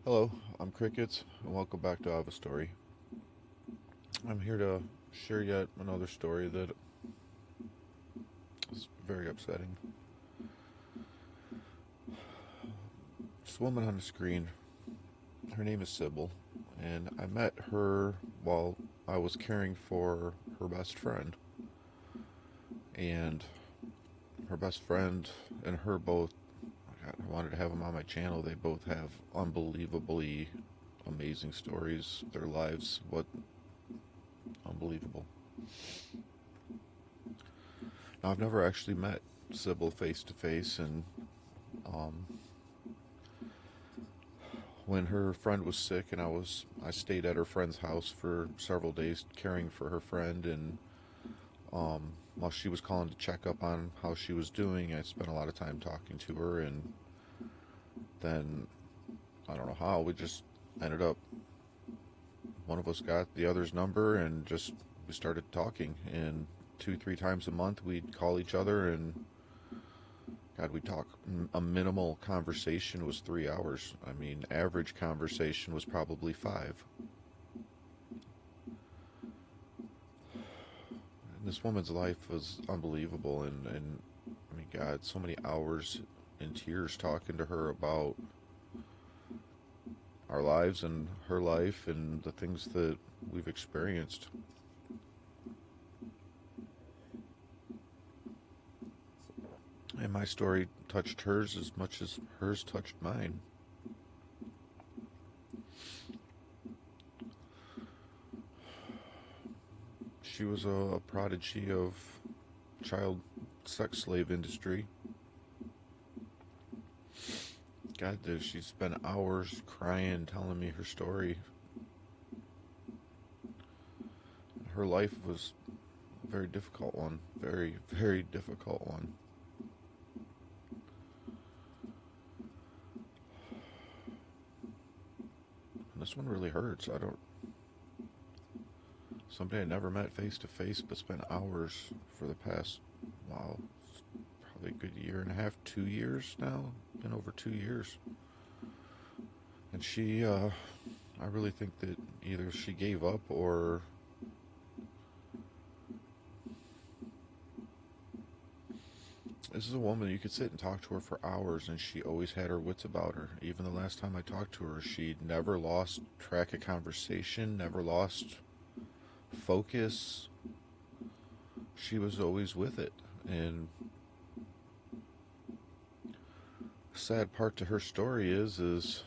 Hello, I'm Crickets, and welcome back to I Have a Story. I'm here to share yet another story that is very upsetting. This woman on the screen, her name is Sibyl, and I met her while I was caring for her best friend. And her best friend and her both, God, I wanted to have them on my channel. They both have unbelievably amazing stories. Their lives, what unbelievable. Now, I've never actually met Sibyl face to face, and um, when her friend was sick, and I stayed at her friend's house for several days caring for her friend, and while she was calling to check up on how she was doing, I spent a lot of time talking to her, and then I don't know how we just ended up. One of us got the other's number, and just we started talking, and two, three times a month we'd call each other, and God, we talk. A minimal conversation was 3 hours. I mean, average conversation was probably five. And this woman's life was unbelievable, and I mean, God, so many hours in tears talking to her about our lives and her life and the things that we've experienced. And my story touched hers as much as hers touched mine. She was a prodigy of child sex slave industry. God, she spent hours crying, telling me her story. Her life was a very difficult one. Very, very difficult one. And this one really hurts. I don't. Somebody I never met face to face, but spent hours for the past, wow, probably a good year and a half, 2 years now. Been over 2 years. And I really think that either she gave up or this is a woman you could sit and talk to her for hours, and she always had her wits about her. Even the last time I talked to her, she never lost track of conversation, never lost focus. She was always with it. And the sad part to her story is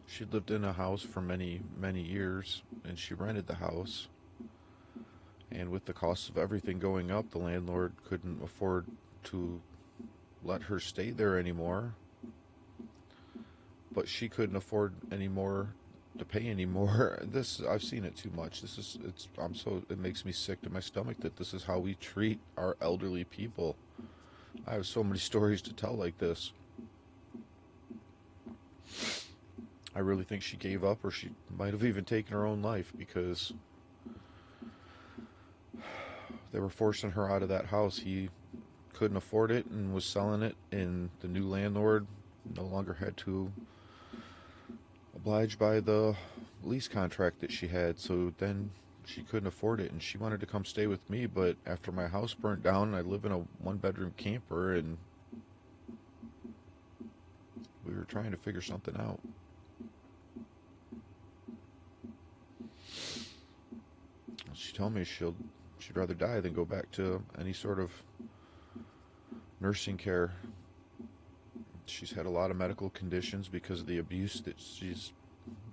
she lived in a house for many, many years, and she rented the house. And with the cost of everything going up, the landlord couldn't afford to let her stay there anymore. But she couldn't afford anymore to pay anymore. This I've seen it too much. It makes me sick to my stomach that this is how we treat our elderly people. I have so many stories to tell like this. I really think she gave up, or she might have even taken her own life, because they were forcing her out of that house. He couldn't afford it and was selling it, and the new landlord no longer had to oblige by the lease contract that she had. So then she couldn't afford it, and she wanted to come stay with me. But after my house burnt down, I live in a one-bedroom camper, and we were trying to figure something out. She told me she'd rather die than go back to any sort of nursing care. She's had a lot of medical conditions because of the abuse that she's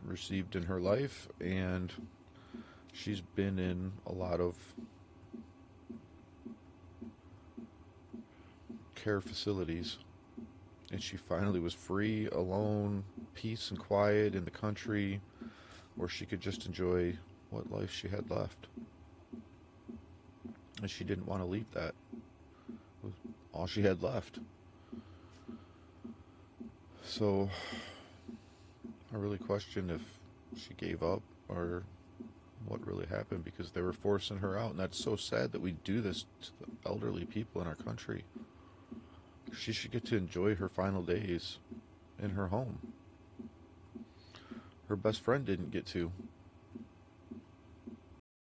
received in her life, and she's been in a lot of care facilities. And she finally was free, alone, peace and quiet in the country, where she could just enjoy what life she had left. And she didn't want to leave that. It was all she had left. So I really question if she gave up or what really happened, because they were forcing her out. And that's so sad that we do this to the elderly people in our country. She should get to enjoy her final days. in her home. Her best friend didn't get to.